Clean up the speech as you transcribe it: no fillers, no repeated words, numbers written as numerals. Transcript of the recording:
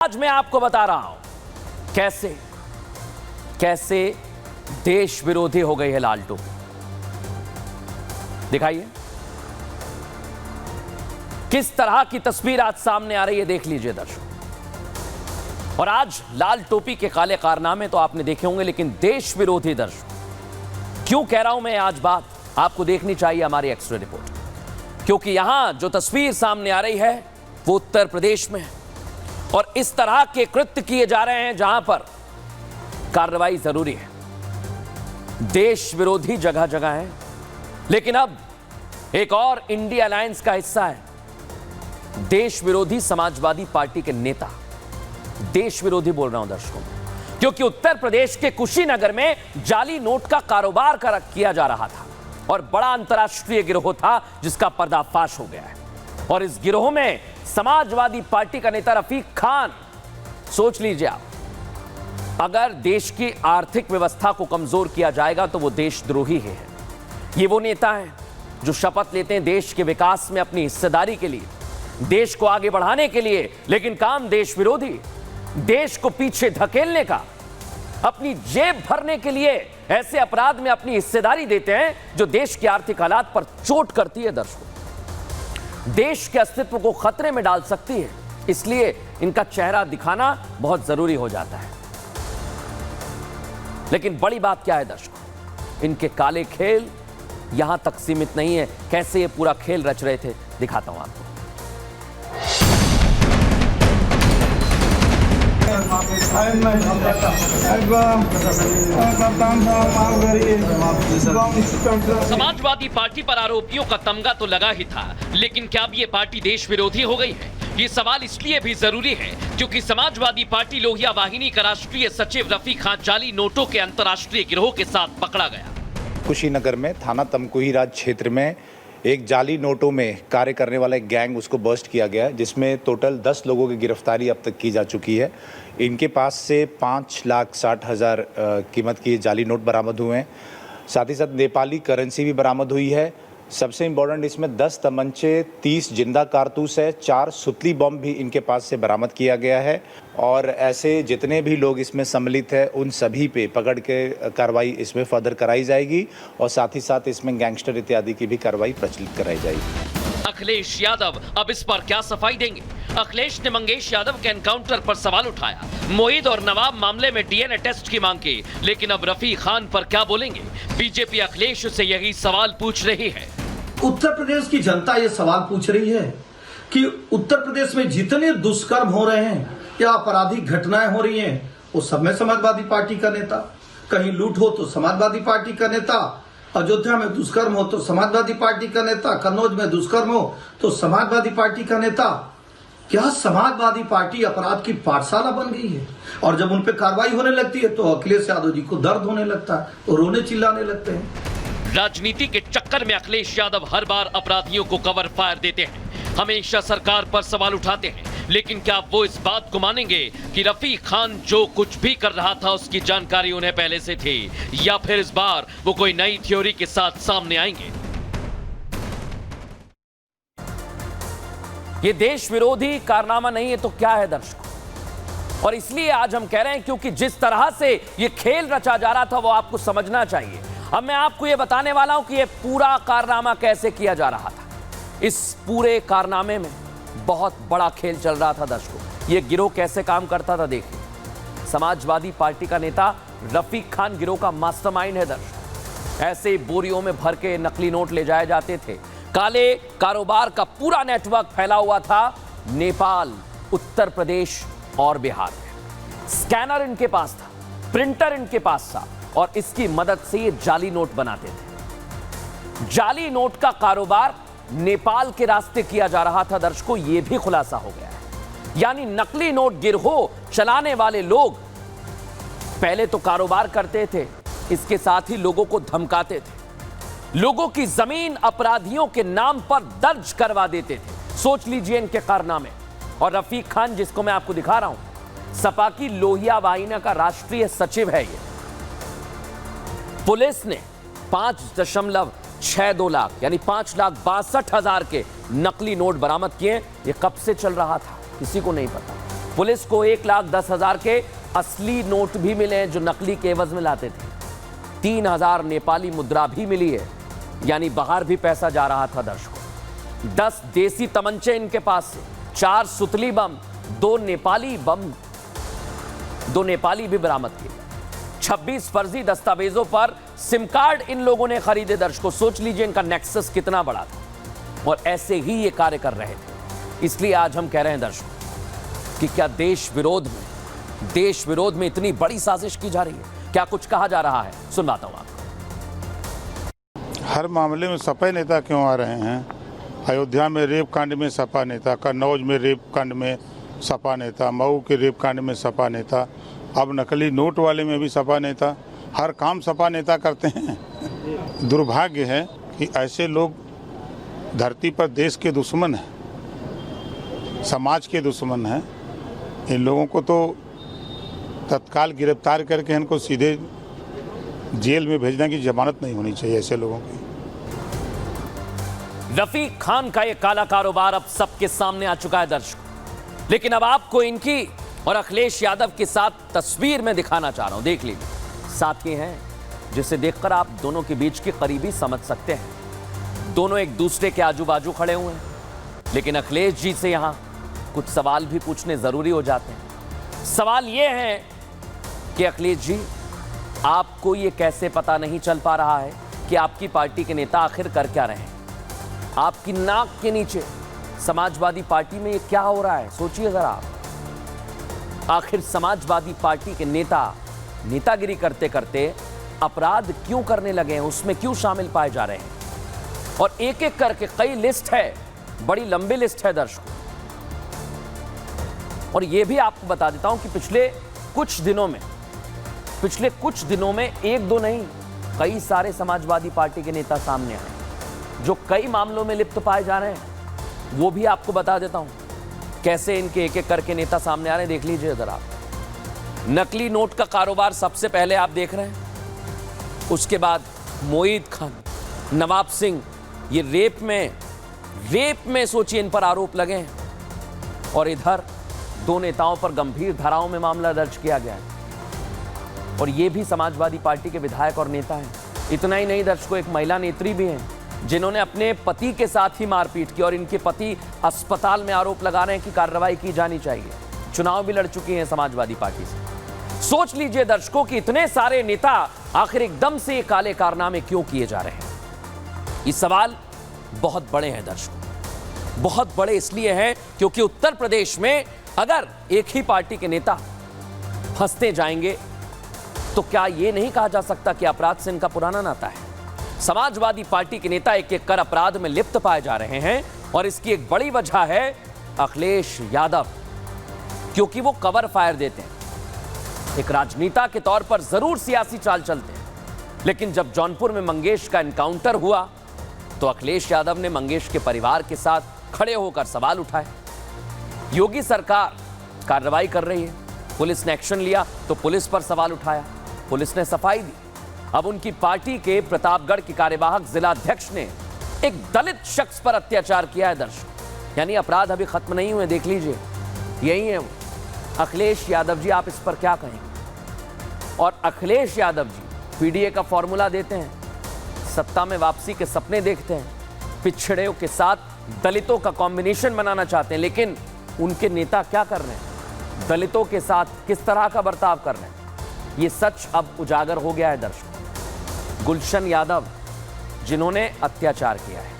आज मैं आपको बता रहा हूं कैसे देश विरोधी हो गई है लाल टोपी। दिखाइए किस तरह की तस्वीर आज सामने आ रही है, देख लीजिए दर्शक। और आज लाल टोपी के काले कारनामे तो आपने देखे होंगे, लेकिन देश विरोधी दर्शक क्यों कह रहा हूं मैं आज बात, आपको देखनी चाहिए हमारी एक्सरे रिपोर्ट। क्योंकि यहां जो तस्वीर सामने आ रही है वो उत्तर प्रदेश में है और इस तरह के कृत्य किए जा रहे हैं जहां पर कार्रवाई जरूरी है। देश विरोधी जगह जगह है, लेकिन अब एक और इंडिया अलायंस का हिस्सा है देश विरोधी समाजवादी पार्टी के नेता। देश विरोधी बोल रहा हूं दर्शकों, क्योंकि उत्तर प्रदेश के कुशीनगर में जाली नोट का कारोबार किया जा रहा था और बड़ा अंतरराष्ट्रीय गिरोह था जिसका पर्दाफाश हो गया है। और इस गिरोह में समाजवादी पार्टी का नेता रफीक खान, सोच लीजिए आप, अगर देश की आर्थिक व्यवस्था को कमजोर किया जाएगा तो वो देशद्रोही है। ये वो नेता हैं जो शपथ लेते हैं देश के विकास में अपनी हिस्सेदारी के लिए, देश को आगे बढ़ाने के लिए, लेकिन काम देश विरोधी, देश को पीछे धकेलने का, अपनी जेब भरने के लिए ऐसे अपराध में अपनी हिस्सेदारी देते हैं जो देश की आर्थिक हालात पर चोट करती है दर्शकों, देश के अस्तित्व को खतरे में डाल सकती है। इसलिए इनका चेहरा दिखाना बहुत जरूरी हो जाता है। लेकिन बड़ी बात क्या है दर्शकों, इनके काले खेल यहां तक सीमित नहीं है। कैसे ये पूरा खेल रच रहे थे दिखाता हूं आपको। समाजवादी पार्टी पर आरोपियों का तमगा तो लगा ही था, लेकिन क्या अब ये पार्टी देश विरोधी हो गई है? ये सवाल इसलिए भी जरूरी है क्योंकि समाजवादी पार्टी लोहिया वाहिनी का राष्ट्रीय सचिव रफीक खान जाली नोटों के अंतर्राष्ट्रीय गिरोह के साथ पकड़ा गया। कुशीनगर में थाना तमकुही राज क्षेत्र में एक जाली नोटों में कार्य करने वाला एक गैंग, उसको बर्स्ट किया गया है, जिसमें टोटल 10 लोगों की गिरफ्तारी अब तक की जा चुकी है। इनके पास से 5,60,000 कीमत की जाली नोट बरामद हुए हैं। साथ ही साथ नेपाली करेंसी भी बरामद हुई है। सबसे इम्पोर्टेंट, इसमें 10 तमंचे, 30 जिंदा कारतूस है, 4 सुतली बम भी इनके पास से बरामद किया गया है। और ऐसे जितने भी लोग इसमें सम्मिलित हैं उन सभी पे पकड़ के कार्रवाई इसमें फर्दर कराई जाएगी और साथ ही साथ इसमें गैंगस्टर इत्यादि की भी कार्रवाई प्रचलित कराई जाएगी। अखिलेश यादव अब इस पर क्या सफाई देंगे? अखिलेश ने मंगेश यादव के एनकाउंटर पर सवाल उठाया, मोहित और नवाब मामले में डीएनए टेस्ट की मांग की, लेकिन अब रफीक खान पर क्या बोलेंगे? बीजेपी अखिलेश से यही सवाल पूछ रही है। उत्तर प्रदेश की जनता ये सवाल पूछ रही है कि उत्तर प्रदेश में जितने दुष्कर्म हो रहे हैं या आपराधिक घटनाएं हो रही हैं, वो सब में समाजवादी पार्टी का नेता, कहीं लूट हो तो समाजवादी पार्टी का नेता, अयोध्या में दुष्कर्म हो तो समाजवादी पार्टी का नेता, कन्नौज में दुष्कर्म हो तो समाजवादी पार्टी का नेता। क्या समाजवादी पार्टी अपराध की पाठशाला बन गई है? और जब उन पर कार्रवाई होने लगती है तो अखिलेश यादव जी को दर्द होने लगता है, वो रोने चिल्लाने लगते हैं। राजनीति के चक्कर में अखिलेश यादव हर बार अपराधियों को कवर फायर देते हैं, हमेशा सरकार पर सवाल उठाते हैं, लेकिन क्या वो इस बात को मानेंगे कि रफीक खान जो कुछ भी कर रहा था उसकी जानकारी उन्हें पहले से थी, या फिर इस बार वो कोई नई थ्योरी के साथ सामने आएंगे? ये देश विरोधी कारनामा नहीं है तो क्या है दर्शकों? और इसलिए आज हम कह रहे हैं क्योंकि जिस तरह से ये खेल रचा जा रहा था वो आपको समझना चाहिए। अब मैं आपको ये बताने वाला हूं कि ये पूरा कारनामा कैसे किया जा रहा था। इस पूरे कारनामे में बहुत बड़ा खेल चल रहा था दर्शकों। ये गिरोह कैसे काम करता था देखिए। समाजवादी पार्टी का नेता रफीक खान गिरोह का मास्टरमाइंड है दर्शकों। ऐसे बोरियों में भर के नकली नोट ले जाए जाते थे। काले कारोबार का पूरा नेटवर्क फैला हुआ था नेपाल, उत्तर प्रदेश और बिहार में। स्कैनर इनके पास था, प्रिंटर इनके पास था और इसकी मदद से ये जाली नोट बनाते थे। जाली नोट का कारोबार नेपाल के रास्ते किया जा रहा था दर्शकों, यह भी खुलासा हो गया है। यानी नकली नोट गिरोह चलाने वाले लोग पहले तो कारोबार करते थे, इसके साथ ही लोगों को धमकाते थे, लोगों की जमीन अपराधियों के नाम पर दर्ज करवा देते थे। सोच लीजिए इनके कारनामे। और रफीक खान, जिसको मैं आपको दिखा रहा हूं, सपा की लोहिया वाहिनी का राष्ट्रीय सचिव है। ये पुलिस ने 5.62 लाख यानी 5,62,000 के नकली नोट बरामद किए। ये कब से चल रहा था किसी को नहीं पता। पुलिस को 1,10,000 के असली नोट भी मिले हैं जो नकली के एवज में लाते थे। 3,000 नेपाली मुद्रा भी मिली है, यानी बाहर भी पैसा जा रहा था दर्शकों। 10 देसी तमंचे इनके पास से, 4 सुतली बम, 2 नेपाली भी बरामद किए। 26 फर्जी दस्तावेजों पर सिम कार्ड इन लोगों ने खरीदे। दर्शकों सोच लीजिए इनका नेक्सस कितना बड़ा था, और ऐसे ही ये कार्य कर रहे थे। इसलिए आज हम कह रहे हैं दर्शकों कि क्या देश विरोध में इतनी बड़ी साजिश की जा रही है? क्या कुछ कहा जा रहा है, सुनवाता हूं आपको। हर मामले में सपा नेता क्यों आ रहे हैं? अयोध्या में रेप कांड में सपा नेता, कन्नौज में रेप कांड में सपा नेता, मऊ के रेप कांड में सपा नेता, अब नकली नोट वाले में भी सपा नेता। हर काम सपा नेता करते हैं। दुर्भाग्य है कि ऐसे लोग धरती पर देश के दुश्मन हैं, समाज के दुश्मन हैं। इन लोगों को तो तत्काल गिरफ्तार करके इनको सीधे जेल में भेजने की जमानत नहीं होनी चाहिए ऐसे लोगों की। रफीक खान का यह काला कारोबार अब सबके सामने आ चुका है दर्शकों, लेकिन अब आपको इनकी और अखिलेश यादव के साथ तस्वीर में दिखाना चाह रहा हूं। देख लीजिए, साथी हैं जिसे देखकर आप दोनों के बीच की करीबी समझ सकते हैं। दोनों एक दूसरे के आजू बाजू खड़े हुए हैं, लेकिन अखिलेश जी से यहां कुछ सवाल भी पूछने जरूरी हो जाते हैं। सवाल यह है कि अखिलेश जी, आपको यह कैसे पता नहीं चल पा रहा है कि आपकी पार्टी के नेता आखिर कर क्या रहे हैं? आपकी नाक के नीचे समाजवादी पार्टी में ये क्या हो रहा है? सोचिए जरा आप। आखिर समाजवादी पार्टी के नेता नेतागिरी करते करते अपराध क्यों करने लगे हैं, उसमें क्यों शामिल पाए जा रहे हैं? और एक एक करके कई लिस्ट है, बड़ी लंबी लिस्ट है दर्शकों। और यह भी आपको बता देता हूं कि पिछले कुछ दिनों में एक दो नहीं, कई सारे समाजवादी पार्टी के नेता सामने आए जो कई मामलों में लिप्त पाए जा रहे हैं। वो भी आपको बता देता हूं कैसे इनके एक एक करके नेता सामने आ रहे हैं। देख लीजिए जरा आप। नकली नोट का कारोबार सबसे पहले आप देख रहे हैं, उसके बाद मोईद खान, नवाब सिंह, ये रेप में सोचिए इन पर आरोप लगे हैं। और इधर 2 नेताओं पर गंभीर धाराओं में मामला दर्ज किया गया है, और ये भी समाजवादी पार्टी के विधायक और नेता हैं। इतना ही नहीं दर्शकों, एक महिला नेत्री भी हैं जिन्होंने अपने पति के साथ ही मारपीट की, और इनके पति अस्पताल में आरोप लगा रहे हैं कि कार्रवाई की जानी चाहिए। चुनाव भी लड़ चुकी हैं समाजवादी पार्टी से। सोच लीजिए दर्शकों कि इतने सारे नेता आखिर एकदम से ये काले कारनामे क्यों किए जा रहे हैं? ये सवाल बहुत बड़े हैं दर्शकों, बहुत बड़े इसलिए हैं क्योंकि उत्तर प्रदेश में अगर एक ही पार्टी के नेता फंसते जाएंगे तो क्या यह नहीं कहा जा सकता कि अपराध से इनका पुराना नाता है? समाजवादी पार्टी के नेता एक एक कर अपराध में लिप्त पाए जा रहे हैं, और इसकी एक बड़ी वजह है अखिलेश यादव, क्योंकि वो कवर फायर देते हैं। एक राजनेता के तौर पर जरूर सियासी चाल चलते हैं, लेकिन जब जौनपुर में मंगेश का एनकाउंटर हुआ तो अखिलेश यादव ने मंगेश के परिवार के साथ खड़े होकर सवाल उठाए। योगी सरकार कार्रवाई कर रही है, पुलिस ने एक्शन लिया तो पुलिस पर सवाल उठाया, पुलिस ने सफाई दी। अब उनकी पार्टी के प्रतापगढ़ के कार्यवाहक जिला अध्यक्ष ने एक दलित शख्स पर अत्याचार किया है दर्शक, यानी अपराध अभी खत्म नहीं हुए। देख लीजिए, यही है वो अखिलेश यादव जी। आप इस पर क्या कहेंगे? और अखिलेश यादव जी पीडीए का फॉर्मूला देते हैं, सत्ता में वापसी के सपने देखते हैं, पिछड़ों के साथ दलितों का कॉम्बिनेशन बनाना चाहते हैं, लेकिन उनके नेता क्या कर रहे हैं? दलितों के साथ किस तरह का बर्ताव कर रहे हैं? ये सच अब उजागर हो गया है दर्शकों। गुलशन यादव जिन्होंने अत्याचार किया है,